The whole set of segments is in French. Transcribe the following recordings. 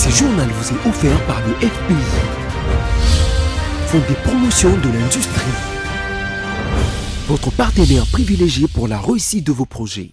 Ce journal vous est offert par le FPI, Fonds des promotions de l'industrie, votre partenaire privilégié pour la réussite de vos projets.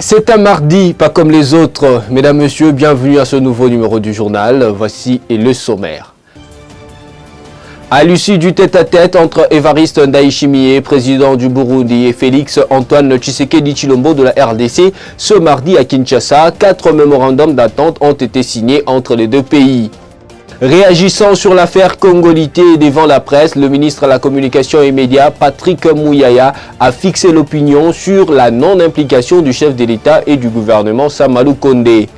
C'est un mardi, pas comme les autres. Mesdames, Messieurs, bienvenue à ce nouveau numéro du journal. Voici le sommaire. À l'issue du tête-à-tête entre Évariste Ndayishimiye, président du Burundi, et Félix Antoine Tshisekedi Tshilombo de la RDC, ce mardi à Kinshasa, 4 mémorandums d'attente ont été signés entre les deux pays. Réagissant sur l'affaire Congolité devant la presse, le ministre de la Communication et Médias, Patrick Muyaya, a fixé l'opinion sur la non-implication du chef de l'État et du gouvernement Sama Lukonde. Et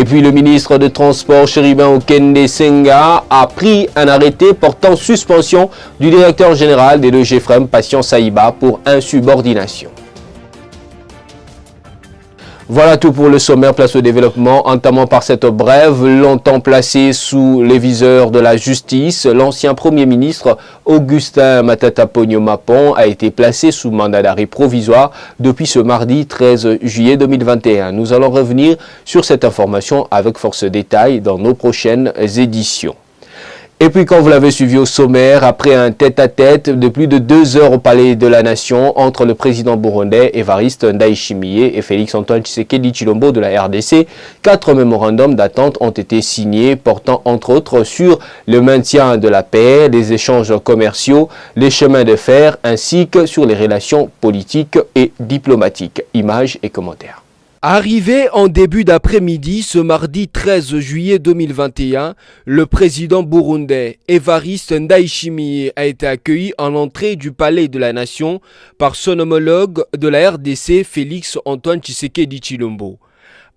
puis le ministre des Transports, Chérubin Okende Senga, a pris un arrêté portant suspension du directeur général des deux GFREM, Patient Saïba, pour insubordination. Voilà tout pour le sommaire. Place au développement, entamant par cette brève. Longtemps placé sous les viseurs de la justice, l'ancien Premier ministre Augustin Matata Ponyo Mapon a été placé sous mandat d'arrêt provisoire depuis ce mardi 13 juillet 2021. Nous allons revenir sur cette information avec force détail dans nos prochaines éditions. Et puis, quand vous l'avez suivi au sommaire, après un tête-à-tête de plus de 2 heures au Palais de la Nation entre le président burundais Évariste Ndayishimiye et Félix Antoine Tshisekedi Tshilombo de la RDC, 4 mémorandums d'attente ont été signés portant entre autres sur le maintien de la paix, les échanges commerciaux, les chemins de fer ainsi que sur les relations politiques et diplomatiques. Images et commentaires. Arrivé en début d'après-midi ce mardi 13 juillet 2021, le président burundais Évariste Ndayishimiye a été accueilli en entrée du Palais de la Nation par son homologue de la RDC Félix Antoine Tshisekedi Tshilombo.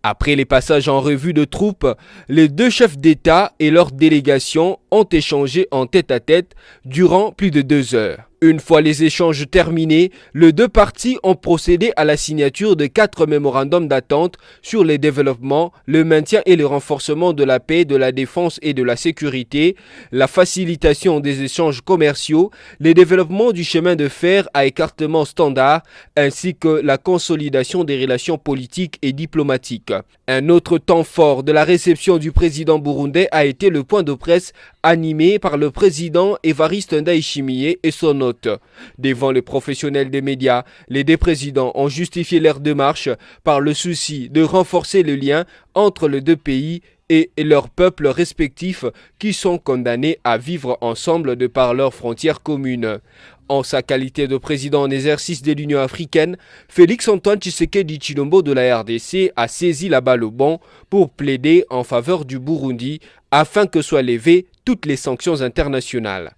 Après les passages en revue de troupes, les deux chefs d'État et leurs délégations ont échangé en tête-à-tête durant plus de 2 heures. Une fois les échanges terminés, les deux parties ont procédé à la signature de 4 mémorandums d'attente sur les développements, le maintien et le renforcement de la paix, de la défense et de la sécurité, la facilitation des échanges commerciaux, les développements du chemin de fer à écartement standard, ainsi que la consolidation des relations politiques et diplomatiques. Un autre temps fort de la réception du président burundais a été le point de presse animé par le président Évariste Ndayishimiye et son hôte. Devant les professionnels des médias, les deux présidents ont justifié leur démarche par le souci de renforcer le lien entre les deux pays et leurs peuples respectifs qui sont condamnés à vivre ensemble de par leurs frontières communes. En sa qualité de président en exercice de l'Union africaine, Félix Antoine Tshisekedi Tshilombo de la RDC a saisi la balle au bond pour plaider en faveur du Burundi afin que soient levées toutes les sanctions internationales.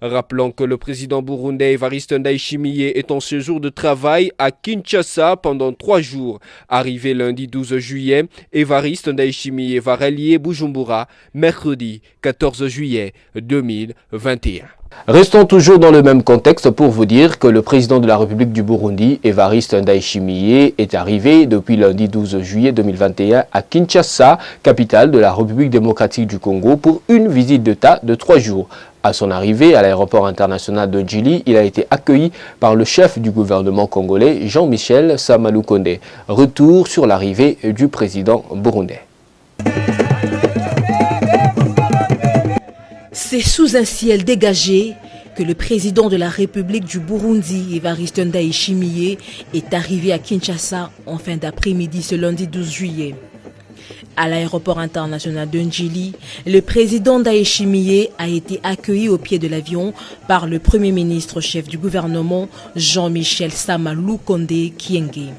Rappelons que le président burundais Évariste Ndayishimiye est en séjour de travail à Kinshasa pendant 3 jours. Arrivé lundi 12 juillet, Évariste Ndayishimiye va rallier Bujumbura mercredi 14 juillet 2021. Restons toujours dans le même contexte pour vous dire que le président de la République du Burundi, Évariste Ndayishimiye, est arrivé depuis lundi 12 juillet 2021 à Kinshasa, capitale de la République démocratique du Congo, pour une visite d'État de 3 jours. À son arrivée à l'aéroport international de Djili, il a été accueilli par le chef du gouvernement congolais, Jean-Michel Sama Lukonde. Retour sur l'arrivée du président burundais. C'est sous un ciel dégagé que le président de la République du Burundi, Évariste Ndayishimiye, est arrivé à Kinshasa en fin d'après-midi ce lundi 12 juillet. À l'aéroport international de Djili, le président Ndayishimiye a été accueilli au pied de l'avion par le Premier ministre chef du gouvernement, Jean-Michel Sama Lukonde Kyenge.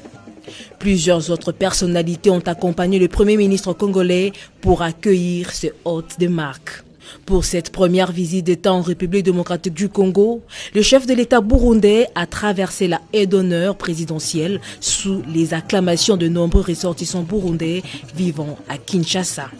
Plusieurs autres personnalités ont accompagné le Premier ministre congolais pour accueillir ce hôte de marque. Pour cette première visite d'État en République démocratique du Congo, le chef de l'État burundais a traversé la haie d'honneur présidentielle sous les acclamations de nombreux ressortissants burundais vivant à Kinshasa.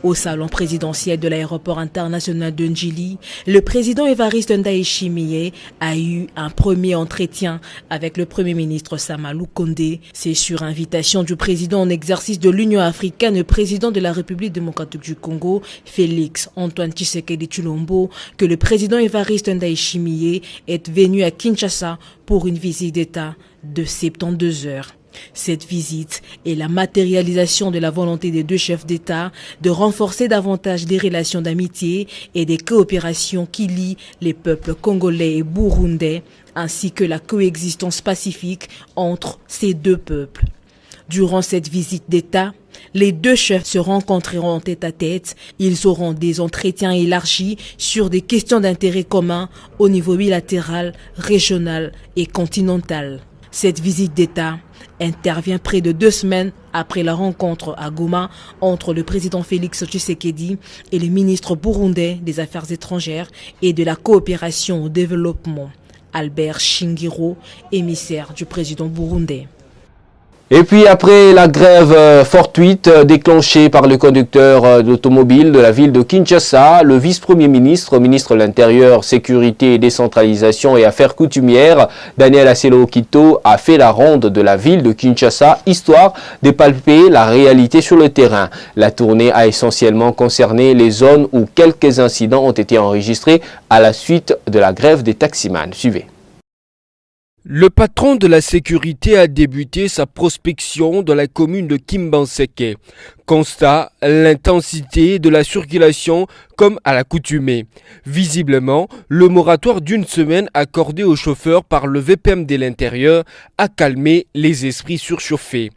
Au salon présidentiel de l'aéroport international de Njili, le président Évariste Ndayishimiye a eu un premier entretien avec le premier ministre Samalou Kondé. C'est sur invitation du président en exercice de l'Union africaine, le président de la République démocratique du Congo, Félix Antoine Tshisekedi Tshilombo, que le président Évariste Ndayishimiye est venu à Kinshasa pour une visite d'État de 72 heures. Cette visite est la matérialisation de la volonté des deux chefs d'État de renforcer davantage les relations d'amitié et des coopérations qui lient les peuples congolais et burundais, ainsi que la coexistence pacifique entre ces deux peuples. Durant cette visite d'État, les deux chefs se rencontreront en tête-à-tête. Ils auront des entretiens élargis sur des questions d'intérêt commun au niveau bilatéral, régional et continental. Cette visite d'État intervient près de 2 semaines après la rencontre à Goma entre le président Félix Tshisekedi et le ministre burundais des Affaires étrangères et de la coopération au développement, Albert Shingiro, émissaire du président burundais. Et puis après la grève fortuite déclenchée par le conducteur d'automobile de la ville de Kinshasa, le vice-premier ministre, ministre de l'Intérieur, Sécurité et Décentralisation et Affaires coutumières, Daniel Aselo-Okito, a fait la ronde de la ville de Kinshasa, histoire de palper la réalité sur le terrain. La tournée a essentiellement concerné les zones où quelques incidents ont été enregistrés à la suite de la grève des taximans. Suivez. Le patron de la sécurité a débuté sa prospection dans la commune de Kimbanseke. Constat, l'intensité de la circulation comme à l'accoutumée. Visiblement, le moratoire d'une semaine accordé aux chauffeurs par le VPM de l'Intérieur a calmé les esprits surchauffés.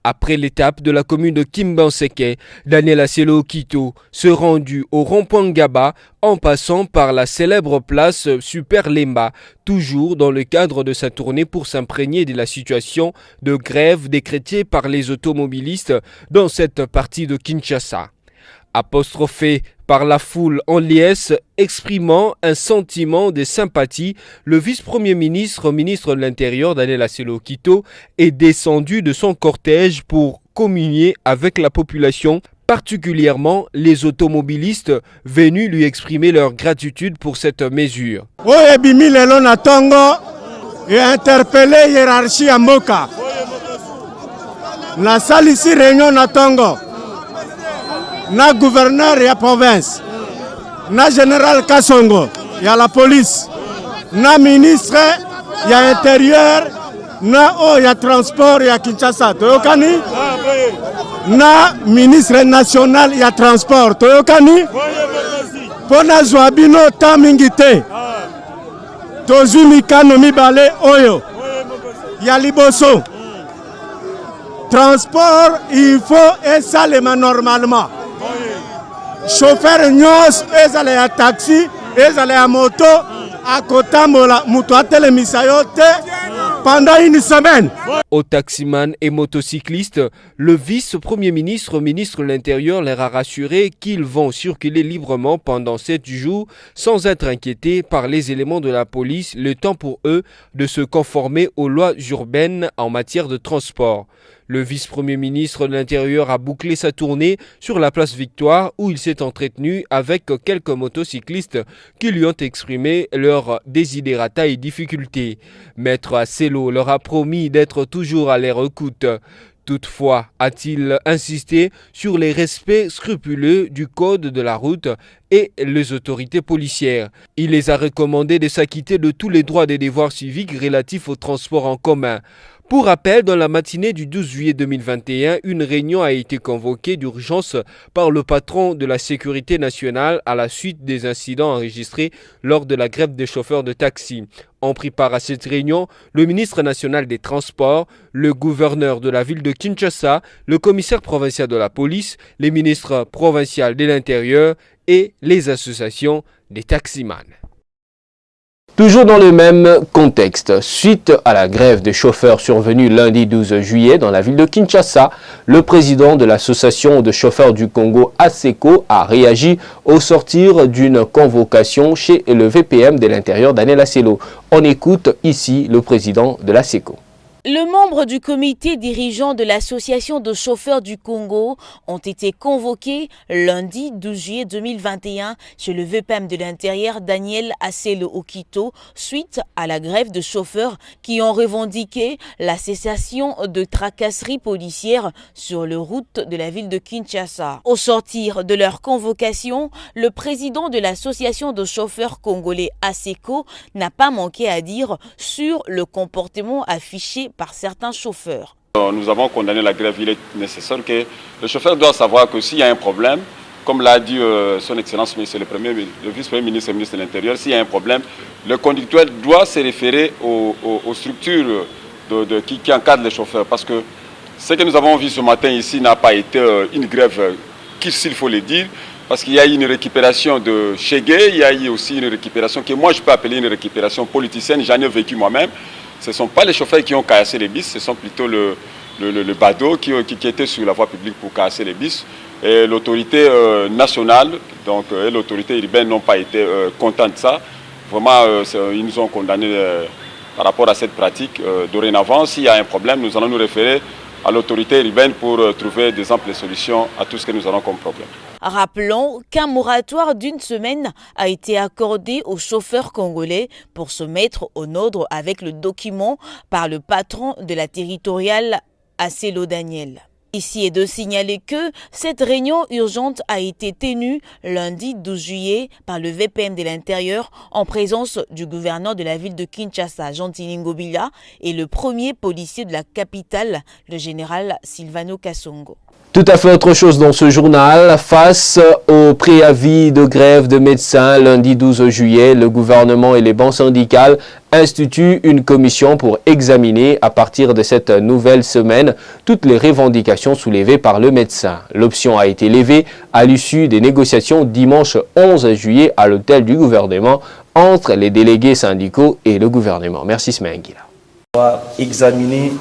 Après l'étape de la commune de Kimbanseke, Daniel Aselo-Okito se rendu au rond-point Ngaba en passant par la célèbre place Super Lemba, toujours dans le cadre de sa tournée pour s'imprégner de la situation de grève décrétée par les automobilistes dans cette partie de Kinshasa. Apostrophé par la foule en liesse, exprimant un sentiment de sympathie, le vice-premier ministre, ministre de l'Intérieur, Daniel Aselo-Okito, est descendu de son cortège pour communier avec la population, particulièrement les automobilistes venus lui exprimer leur gratitude pour cette mesure. Et interpellé hiérarchie à Moka. La salle ici réunion na Tongo. Na gouverneur et la province, na général Kassongo, il y a la police, na ministre, il y a intérieur, na il y a transport, il y a Kinshasa, Toyokani, na ministre national, il y a transport, Toyokani, pona Zouabino Tamingite, Tozumi Kanomi Bale Oyo, il y a Liboso. Transport, il faut et ça les mains normalement. Chauffeur nyos, ezale ya taxi, ezale ya moto, à Kotambola, Mutuatele Misayote, pendant une semaine. Aux taximans et motocyclistes, le vice-premier ministre, ministre de l'Intérieur, leur a rassuré qu'ils vont circuler librement pendant 7 jours sans être inquiétés par les éléments de la police, le temps pour eux de se conformer aux lois urbaines en matière de transport. Le vice-premier ministre de l'Intérieur a bouclé sa tournée sur la place Victoire où il s'est entretenu avec quelques motocyclistes qui lui ont exprimé leurs desiderata et difficultés. Maître Aselo leur a promis d'être toujours à leur écoute. Toutefois, a-t-il insisté sur les respects scrupuleux du code de la route et les autorités policières. Il les a recommandé de s'acquitter de tous les droits et devoirs civiques relatifs au transport en commun. Pour rappel, dans la matinée du 12 juillet 2021, une réunion a été convoquée d'urgence par le patron de la sécurité nationale à la suite des incidents enregistrés lors de la grève des chauffeurs de taxi. Ont pris part à cette réunion le ministre national des Transports, le gouverneur de la ville de Kinshasa, le commissaire provincial de la police, les ministres provinciaux de l'Intérieur et les associations des taximans. Toujours dans le même contexte, suite à la grève des chauffeurs survenue lundi 12 juillet dans la ville de Kinshasa, le président de l'association de chauffeurs du Congo, ASECO, a réagi au sortir d'une convocation chez le VPM de l'Intérieur, Daniel Aselo. On écoute ici le président de l'ASECO. Les membres du comité dirigeant de l'association de chauffeurs du Congo ont été convoqués lundi 12 juillet 2021 chez le VPM de l'Intérieur Daniel Asselo Okito suite à la grève de chauffeurs qui ont revendiqué la cessation de tracasseries policières sur les routes de la ville de Kinshasa. Au sortir de leur convocation, le président de l'association de chauffeurs congolais ASECO n'a pas manqué à dire sur le comportement affiché par certains chauffeurs. Nous avons condamné la grève. Il est nécessaire que le chauffeur doit savoir que s'il y a un problème, comme l'a dit son Excellence, le vice-premier ministre et ministre de l'Intérieur, s'il y a un problème, le conducteur doit se référer aux structures qui encadrent les chauffeurs. Parce que ce que nous avons vu ce matin ici n'a pas été une grève, s'il faut le dire, parce qu'il y a eu une récupération de Chegué, il y a eu aussi une récupération que moi je peux appeler une récupération politicienne, j'en ai vécu moi-même. Ce ne sont pas les chauffeurs qui ont cassé les bis, ce sont plutôt le badaud qui était sur la voie publique pour casser les bis. Et l'autorité nationale donc, et l'autorité urbaine n'ont pas été contents de ça. Vraiment, ils nous ont condamnés par rapport à cette pratique. Dorénavant, s'il y a un problème, nous allons nous référer à l'autorité urbaine pour trouver des amples solutions à tout ce que nous avons comme problème. Rappelons qu'un moratoire d'une semaine a été accordé aux chauffeurs congolais pour se mettre au ordre avec le document par le patron de la territoriale Asselo Daniel. Ici est de signaler que cette réunion urgente a été tenue lundi 12 juillet par le VPM de l'Intérieur en présence du gouverneur de la ville de Kinshasa, Jean Ngobila, et le premier policier de la capitale, le général Silvano Kasongo. Tout à fait autre chose dans ce journal. Face au préavis de grève de médecins lundi 12 juillet, le gouvernement et les banques syndicales instituent une commission pour examiner à partir de cette nouvelle semaine toutes les revendications soulevées par le médecin. L'option a été levée à l'issue des négociations dimanche 11 juillet à l'hôtel du gouvernement entre les délégués syndicaux et le gouvernement. Merci Smenguila. On va examiner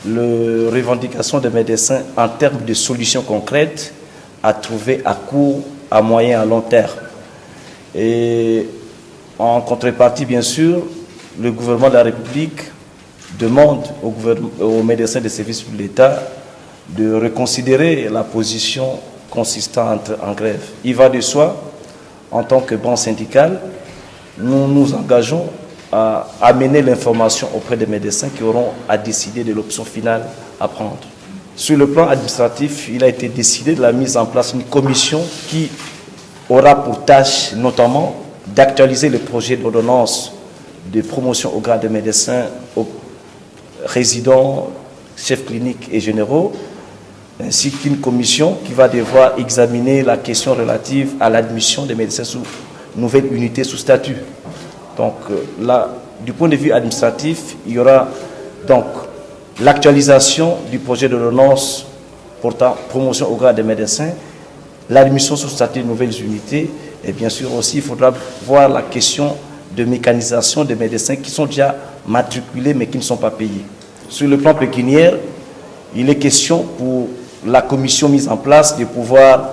les revendications des médecins en termes de solutions concrètes à trouver à court, à moyen, à long terme. Et en contrepartie, bien sûr, le gouvernement de la République demande aux médecins des services de l'État de reconsidérer la position consistant en grève. Il va de soi, en tant que banque syndicale, nous nous engageons à amener l'information auprès des médecins qui auront à décider de l'option finale à prendre. Sur le plan administratif, il a été décidé de la mise en place d'une commission qui aura pour tâche notamment d'actualiser le projet d'ordonnance de promotion au grade de médecins aux résidents, chefs cliniques et généraux, ainsi qu'une commission qui va devoir examiner la question relative à l'admission des médecins sous nouvelle unité sous statut. Donc là, du point de vue administratif, il y aura donc l'actualisation du projet d'ordonnance portant promotion au grade des médecins, l'admission sous statut de nouvelles unités, et bien sûr aussi, il faudra voir la question de mécanisation des médecins qui sont déjà matriculés mais qui ne sont pas payés. Sur le plan pécuniaire, il est question pour la commission mise en place de pouvoir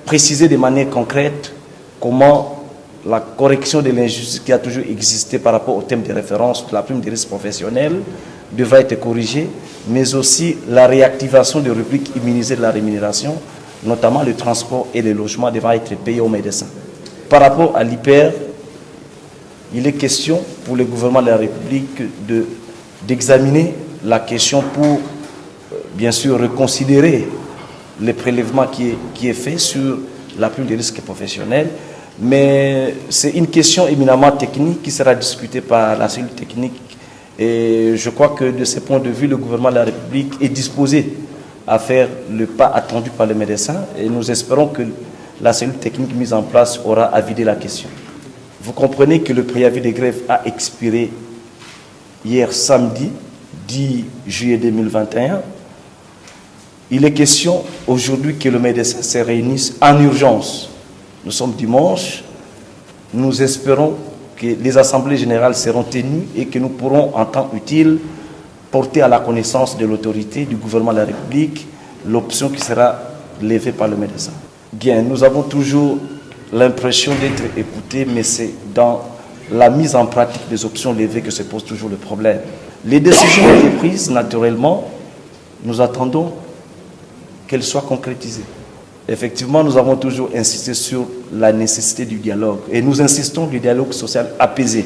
préciser de manière concrète comment la correction de l'injustice qui a toujours existé par rapport au thème de référence de la prime de risque professionnel devra être corrigée, mais aussi la réactivation des rubriques immunisées de la rémunération, notamment le transport et le logement devant être payés aux médecins. Par rapport à l'IPR, il est question pour le gouvernement de la République d'examiner la question pour, bien sûr, reconsidérer le prélèvement qui est fait sur la prime de risque professionnel. Mais c'est une question éminemment technique qui sera discutée par la cellule technique. Et je crois que de ce point de vue, le gouvernement de la République est disposé à faire le pas attendu par les médecins. Et nous espérons que la cellule technique mise en place aura à vider la question. Vous comprenez que le préavis de grève a expiré hier samedi, 10 juillet 2021. Il est question aujourd'hui que le médecin se réunisse en urgence. Nous sommes dimanche, nous espérons que les assemblées générales seront tenues et que nous pourrons, en temps utile, porter à la connaissance de l'autorité du gouvernement de la République l'option qui sera levée par le médecin. Bien, nous avons toujours l'impression d'être écoutés, mais c'est dans la mise en pratique des options levées que se pose toujours le problème. Les décisions ont été prises, naturellement, nous attendons qu'elles soient concrétisées. Effectivement, nous avons toujours insisté sur la nécessité du dialogue. Et nous insistons du dialogue social apaisé.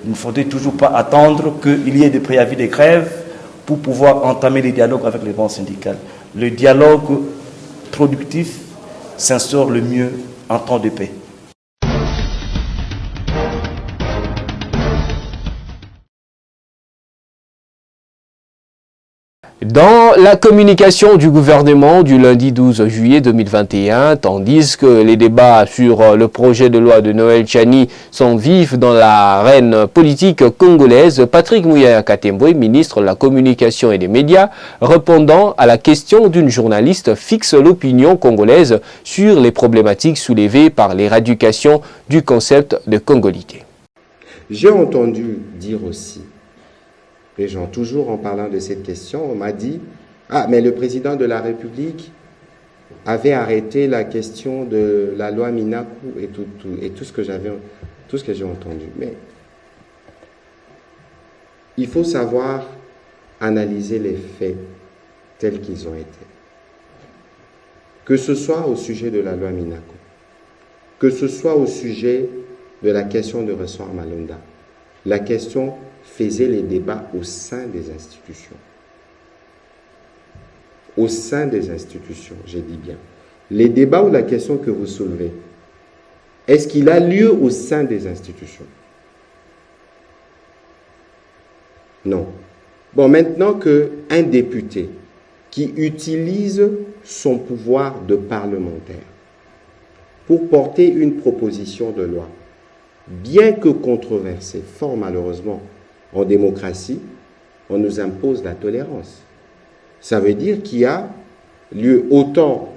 Il ne faudrait toujours pas attendre qu'il y ait des préavis de grève pour pouvoir entamer les dialogues avec les banques syndicales. Le dialogue productif s'instaure le mieux en temps de paix. Dans la communication du gouvernement du lundi 12 juillet 2021, tandis que les débats sur le projet de loi de Noël Tchani sont vifs dans l'arène politique congolaise, Patrick Muyaya Katemboé, ministre de la Communication et des Médias, répondant à la question d'une journaliste, fixe l'opinion congolaise sur les problématiques soulevées par l'éradication du concept de congolité. J'ai entendu dire aussi, les gens, toujours en parlant de cette question, on m'a dit « Ah, mais le président de la République avait arrêté la question de la loi Minaku et tout ce que j'ai entendu. » Mais il faut savoir analyser les faits tels qu'ils ont été. Que ce soit au sujet de la loi Minaku, que ce soit au sujet de la question de ressort Malonda, la question faisait les débats au sein des institutions. Au sein des institutions, j'ai dit bien. Les débats ou la question que vous soulevez, est-ce qu'il a lieu au sein des institutions? Non. Bon, maintenant qu'un député qui utilise son pouvoir de parlementaire pour porter une proposition de loi, bien que controversée, fort malheureusement, en démocratie, on nous impose la tolérance. Ça veut dire qu'il y a lieu, autant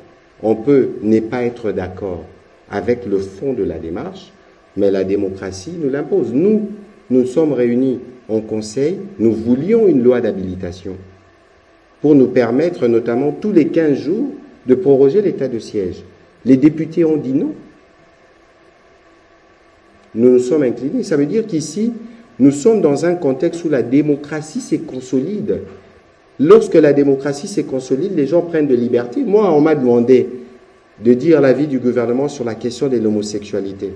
on peut ne pas être d'accord avec le fond de la démarche, mais la démocratie nous l'impose. Nous sommes réunis en conseil, nous voulions une loi d'habilitation pour nous permettre, notamment tous les 15 jours, de proroger l'état de siège. Les députés ont dit non. Nous nous sommes inclinés. Ça veut dire qu'ici, nous sommes dans un contexte où la démocratie se consolide. Lorsque la démocratie se consolide, les gens prennent de liberté. Moi, on m'a demandé de dire l'avis du gouvernement sur la question de l'homosexualité.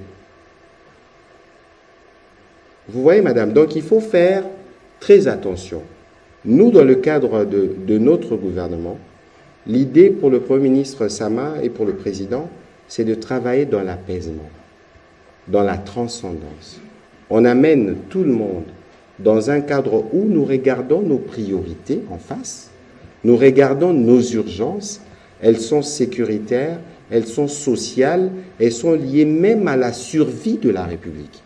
Vous voyez, madame, donc il faut faire très attention. Nous, dans le cadre de notre gouvernement, l'idée pour le Premier ministre Sama et pour le Président, c'est de travailler dans l'apaisement, dans la transcendance. On amène tout le monde dans un cadre où nous regardons nos priorités en face, nous regardons nos urgences, elles sont sécuritaires, elles sont sociales, elles sont liées même à la survie de la République.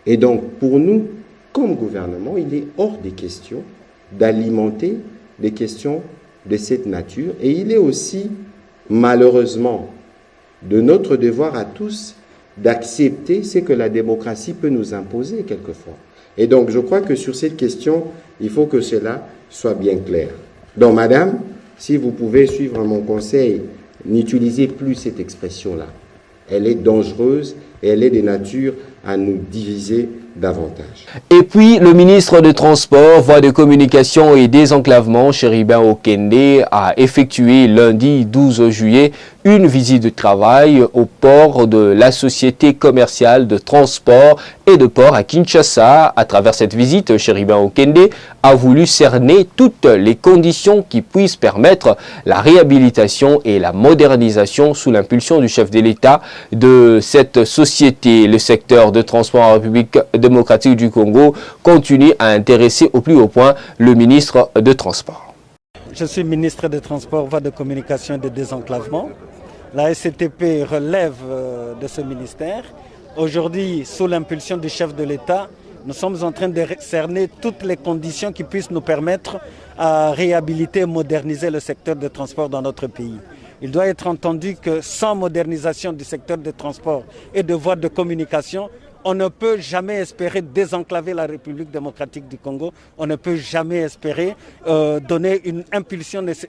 Et donc, pour nous, comme gouvernement, il est hors des questions d'alimenter des questions de cette nature. Et il est aussi, malheureusement, de notre devoir à tous d'accepter ce que la démocratie peut nous imposer quelquefois. Et donc, je crois que sur cette question, il faut que cela soit bien clair. Donc, madame, si vous pouvez suivre mon conseil, n'utilisez plus cette expression-là. Elle est dangereuse et elle est de nature à nous diviser davantage. Et puis, le ministre des Transports, Voies de Communication et Désenclavement, Chéribin Okende, a effectué lundi 12 juillet une visite de travail au port de la Société commerciale de transport et de port à Kinshasa. À travers cette visite, Chéribin Okende a voulu cerner toutes les conditions qui puissent permettre la réhabilitation et la modernisation sous l'impulsion du chef de l'État de cette société. Le secteur de transport en République démocratique du Congo continue à intéresser au plus haut point le ministre de Transport. Je suis ministre des Transports, Voies de Communication et de Désenclavement. La SCTP relève de ce ministère. Aujourd'hui, sous l'impulsion du chef de l'État, nous sommes en train de cerner toutes les conditions qui puissent nous permettre à réhabiliter et moderniser le secteur de transport dans notre pays. Il doit être entendu que sans modernisation du secteur de transport et de voies de communication, on ne peut jamais espérer désenclaver la République démocratique du Congo. On ne peut jamais espérer donner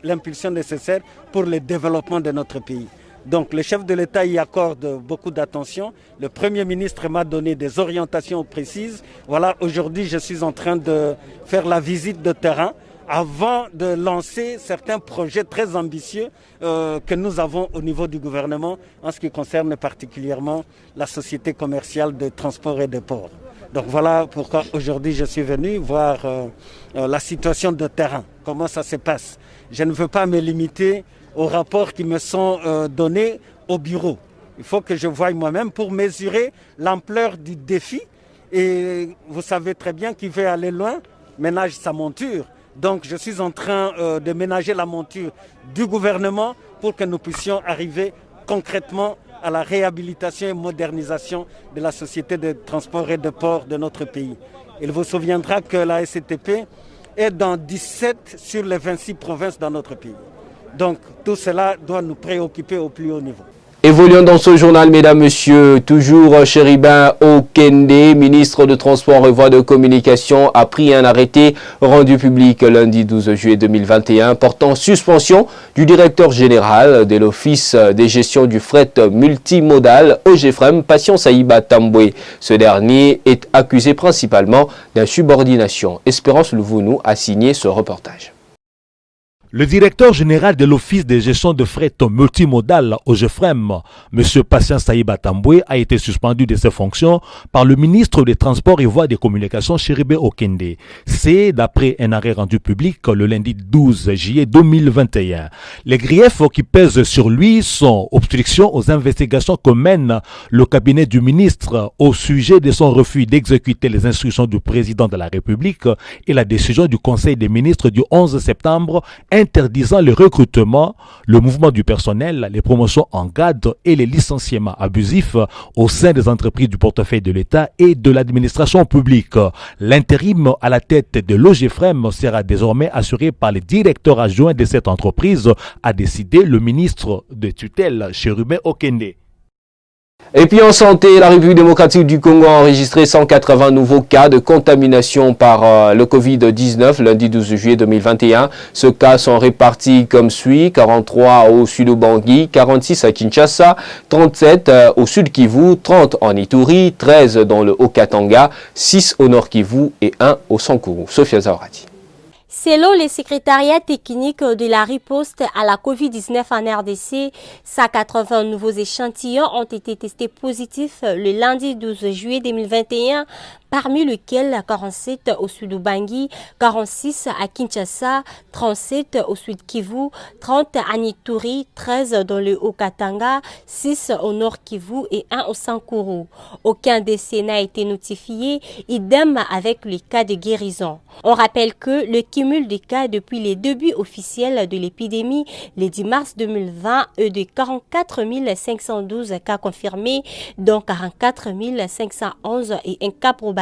l'impulsion nécessaire pour le développement de notre pays. Donc le chef de l'État y accorde beaucoup d'attention. Le Premier ministre m'a donné des orientations précises. Voilà, aujourd'hui je suis en train de faire la visite de terrain avant de lancer certains projets très ambitieux que nous avons au niveau du gouvernement en ce qui concerne particulièrement la société commerciale de transport et de port. Donc voilà pourquoi aujourd'hui je suis venu voir la situation de terrain, comment ça se passe. Je ne veux pas me limiter aux rapports qui me sont donnés au bureau. Il faut que je voie moi-même pour mesurer l'ampleur du défi. Et vous savez très bien qu'il veut aller loin, ménage sa monture. Donc je suis en train de ménager la monture du gouvernement pour que nous puissions arriver concrètement à la réhabilitation et modernisation de la société de transport et de port de notre pays. Il vous souviendra que la SCTP est dans 17 sur les 26 provinces dans notre pays. Donc tout cela doit nous préoccuper au plus haut niveau. Évoluons dans ce journal, mesdames, messieurs. Toujours Chéribin Okende, ministre de Transport et Voies de Communication, a pris un arrêté rendu public lundi 12 juillet 2021 portant suspension du directeur général de l'Office des gestions du fret multimodal OGFREM, Patient Saïba Tamboué. Ce dernier est accusé principalement d'insubordination. Espérance Louvounou a signé ce reportage. Le directeur général de l'Office de gestion de fret multimodal OGFREM, M. Patient Saïba Tamboué, a été suspendu de ses fonctions par le ministre des Transports et Voies des Communications, Chéribin Okende. C'est d'après un arrêt rendu public le lundi 12 juillet 2021. Les griefs qui pèsent sur lui sont obstruction aux investigations que mène le cabinet du ministre au sujet de son refus d'exécuter les instructions du président de la République et la décision du Conseil des ministres du 11 septembre interdisant le recrutement, le mouvement du personnel, les promotions en grade et les licenciements abusifs au sein des entreprises du portefeuille de l'État et de l'administration publique. L'intérim à la tête de l'OGFREM sera désormais assuré par le directeur adjoint de cette entreprise, a décidé le ministre de tutelle, Chéribin Okende. Et puis en santé, la République démocratique du Congo a enregistré 180 nouveaux cas de contamination par le Covid-19 lundi 12 juillet 2021. Ces cas sont répartis comme suit: 43 au sud Bangui, 46 à Kinshasa, 37 au sud Kivu, 30 en Ituri, 13 dans le Haut-Katanga, 6 au nord Kivu et 1 au Sankuru. Sophia Zaorati. Selon le secrétariat technique de la riposte à la COVID-19 en RDC, 180 nouveaux échantillons ont été testés positifs le lundi 12 juillet 2021, parmi lesquels 47 au sud Bangui, 46 à Kinshasa, 37 au sud Kivu, 30 à Ituri, 13 dans le Haut-Katanga, 6 au nord Kivu et 1 au Sankuru. Aucun décès n'a été notifié, idem avec les cas de guérison. On rappelle que le cumul des cas depuis les débuts officiels de l'épidémie, le 10 mars 2020, est de 44 512 cas confirmés, dont 44 511 et un cas probable.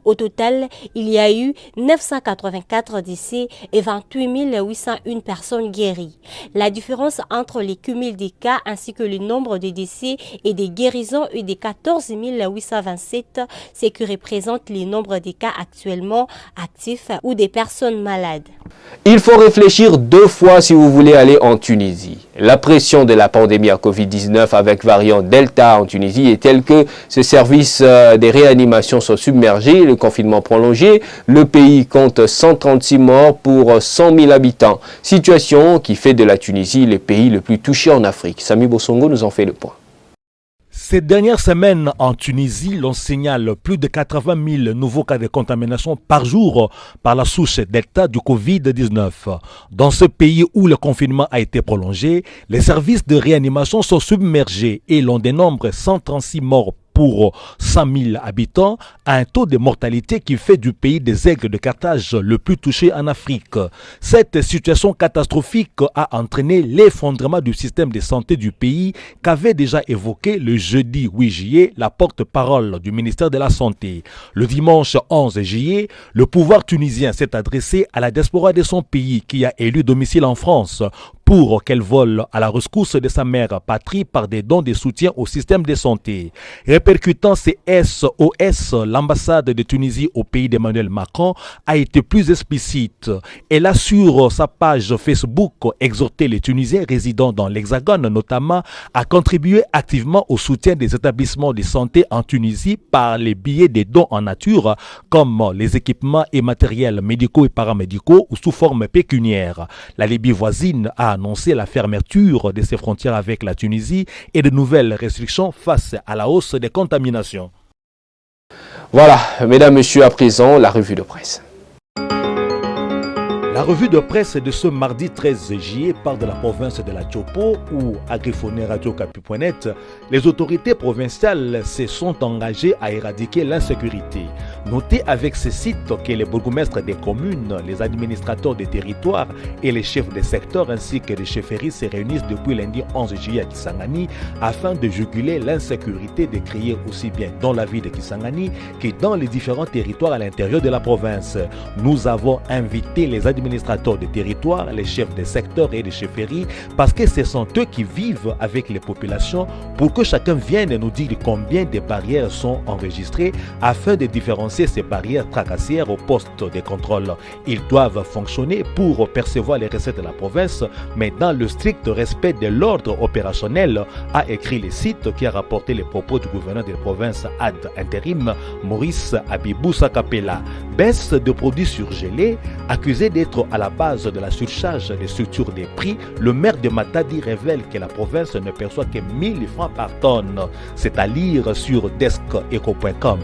Au total, il y a eu 984 décès et 28 801 personnes guéries. La différence entre les cumuls des cas ainsi que le nombre de décès et des guérisons est de 14 827, ce qui représente le nombre des cas actuellement actifs ou des personnes malades. Il faut réfléchir 2 fois si vous voulez aller en Tunisie. La pression de la pandémie à Covid-19 avec variant Delta en Tunisie est telle que ces services des réanimations sont submergés, le confinement prolongé. Le pays compte 136 morts pour 100 000 habitants. Situation qui fait de la Tunisie le pays le plus touché en Afrique. Samy Bossongo nous en fait le point. Ces dernières semaines en Tunisie, l'on signale plus de 80 000 nouveaux cas de contamination par jour par la souche Delta du Covid-19. Dans ce pays où le confinement a été prolongé, les services de réanimation sont submergés et l'on dénombre 136 morts pour 100 000 habitants, à un taux de mortalité qui fait du pays des Aigles de Carthage le plus touché en Afrique. Cette situation catastrophique a entraîné l'effondrement du système de santé du pays qu'avait déjà évoqué le jeudi 8 juillet la porte-parole du ministère de la Santé. Le dimanche 11 juillet, le pouvoir tunisien s'est adressé à la diaspora de son pays qui a élu domicile en France pour qu'elle vole à la rescousse de sa mère patrie par des dons de soutien au système de santé. Répercutant ces SOS, l'ambassade de Tunisie au pays d'Emmanuel Macron a été plus explicite. Elle a sur sa page Facebook exhorté les Tunisiens résidant dans l'Hexagone notamment à contribuer activement au soutien des établissements de santé en Tunisie par les billets des dons en nature comme les équipements et matériels médicaux et paramédicaux ou sous forme pécuniaire. La Libye voisine a annoncé la fermeture de ses frontières avec la Tunisie et de nouvelles restrictions face à la hausse des contaminations. Voilà, mesdames, messieurs, à présent, la revue de presse. La revue de presse de ce mardi 13 juillet part de la province de la Tchopo où, à griffonner Radio-Capu.net, les autorités provinciales se sont engagées à éradiquer l'insécurité. Notez avec ce site que les bourgmestres des communes, les administrateurs des territoires et les chefs des secteurs ainsi que les chefferies se réunissent depuis lundi 11 juillet à Kisangani afin de juguler l'insécurité décriée aussi bien dans la ville de Kisangani que dans les différents territoires à l'intérieur de la province. Nous avons invité les administrateurs des territoires, les chefs des secteurs et des chefferies, parce que ce sont eux qui vivent avec les populations pour que chacun vienne nous dire combien de barrières sont enregistrées afin de différencier ces barrières tracassières au poste de contrôle. Ils doivent fonctionner pour percevoir les recettes de la province, mais dans le strict respect de l'ordre opérationnel, a écrit le site qui a rapporté les propos du gouverneur de la province ad intérim, Maurice Abibou Sakapela. Baisse de produits surgelés, accusé d'être à la base de la surcharge des structures des prix, le maire de Matadi révèle que la province ne perçoit que 1000 francs par tonne. C'est à lire sur deskeco.com.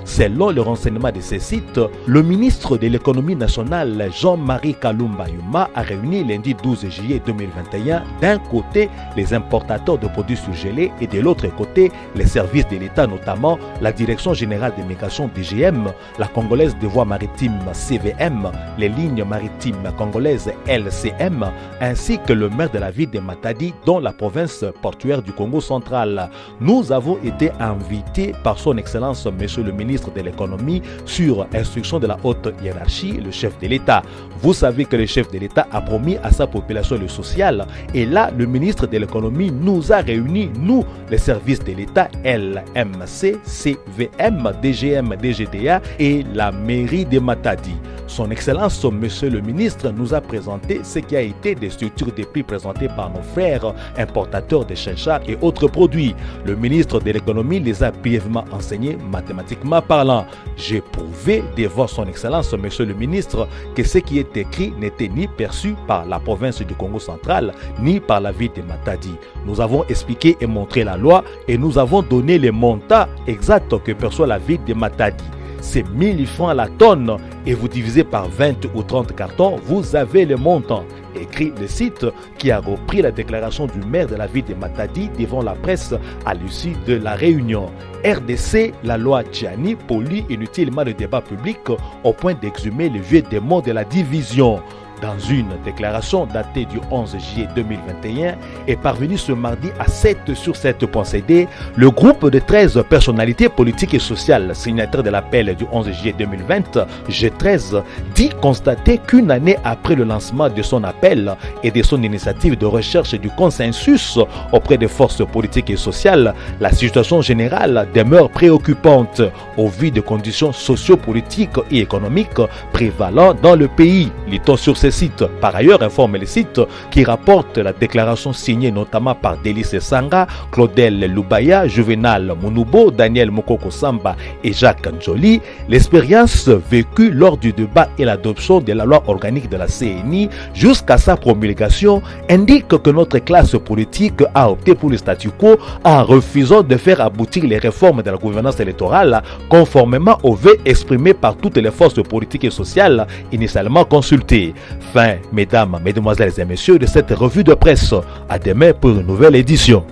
Selon le renseignement de ces sites, le ministre de l'économie nationale Jean-Marie Kalumba Yuma a réuni lundi 12 juillet 2021 d'un côté les importateurs de produits surgelés et de l'autre côté les services de l'État, notamment la Direction générale des migrations DGM, la Congolaise des voies maritimes CVM, les lignes maritimes congolaises LCM, ainsi que le maire de la ville de Matadi dans la province portuaire du Congo central. Nous avons été invités par son Excellence Monsieur le ministre de l'économie sur instruction de la haute hiérarchie, le chef de l'État. Vous savez que le chef de l'État a promis à sa population le social et là le ministre de l'économie nous a réunis, nous les services de l'État LMC, CVM, DGM, DGDA et la mairie de Matadi. Son Excellence Monsieur le ministre nous a présenté ce qui a été des structures de prix présentées par nos frères importateurs de chinchards et autres produits. Le ministre de l'économie les a brièvement enseignés mathématiquement parlant. J'ai prouvé devant son Excellence Monsieur le ministre que ce qui est écrit n'était ni perçu par la province du Congo central ni par la ville de Matadi. Nous avons expliqué et montré la loi et nous avons donné les montants exacts que perçoit la ville de Matadi. C'est 1000 francs à la tonne et vous divisez par 20 ou 30 cartons, vous avez le montant. Écrit le site qui a repris la déclaration du maire de la ville de Matadi devant la presse à l'issue de la réunion. RDC, la loi Tchiani pollue inutilement le débat public au point d'exhumer les vieux démons de la division. Dans une déclaration datée du 11 juillet 2021 est parvenu ce mardi à 7/7.cd, le groupe de 13 personnalités politiques et sociales signataires de l'appel du 11 juillet 2020, G13, dit constater qu'une année après le lancement de son appel et de son initiative de recherche du consensus auprès des forces politiques et sociales, la situation générale demeure préoccupante au vu des conditions socio-politiques et économiques prévalant dans le pays. Lit-on sur ces sites. Par ailleurs, informe les sites qui rapportent la déclaration signée notamment par Délice Sanga, Claudel Lubaya, Juvenal Mounoubo, Daniel Mokoko Samba et Jacques Njoli, l'expérience vécue lors du débat et l'adoption de la loi organique de la CNI jusqu'à sa promulgation indique que notre classe politique a opté pour le statu quo en refusant de faire aboutir les réformes de la gouvernance électorale conformément aux vœux exprimés par toutes les forces politiques et sociales initialement consultées. Fin, mesdames, mesdemoiselles et messieurs, de cette revue de presse. À demain pour une nouvelle édition.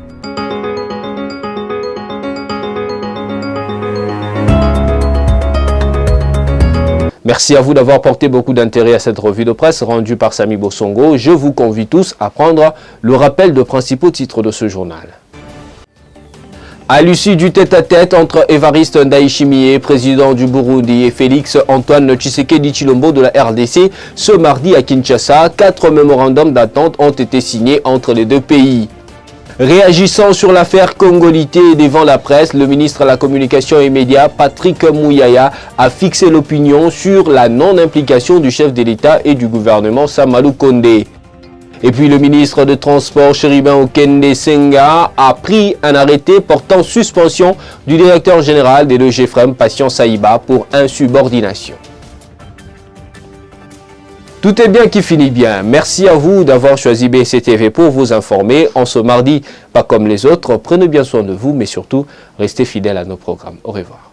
Merci à vous d'avoir porté beaucoup d'intérêt à cette revue de presse rendue par Sami Bosongo. Je vous convie tous à prendre le rappel de principaux titres de ce journal. À l'issue du tête-à-tête entre Evariste Ndayishimiye, président du Burundi, et Félix Antoine Tshisekedi Tshilombo de la RDC, ce mardi à Kinshasa, 4 mémorandums d'attente ont été signés entre les deux pays. Réagissant sur l'affaire Congolité devant la presse, le ministre de la Communication et Médias, Patrick Mouyaya, a fixé l'opinion sur la non-implication du chef de l'État et du gouvernement Samalou Kondé. Et puis le ministre de Transport, Chéribin Okende Senga, a pris un arrêté portant suspension du directeur général des GFREM, Patient Saïba, pour insubordination. Tout est bien qui finit bien. Merci à vous d'avoir choisi BCTV pour vous informer. En ce mardi, pas comme les autres, prenez bien soin de vous, mais surtout, restez fidèles à nos programmes. Au revoir.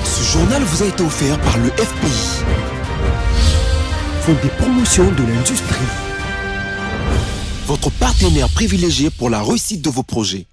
Ce journal vous a été offert par le FPI, Fonds des promotions de l'industrie, votre partenaire privilégié pour la réussite de vos projets.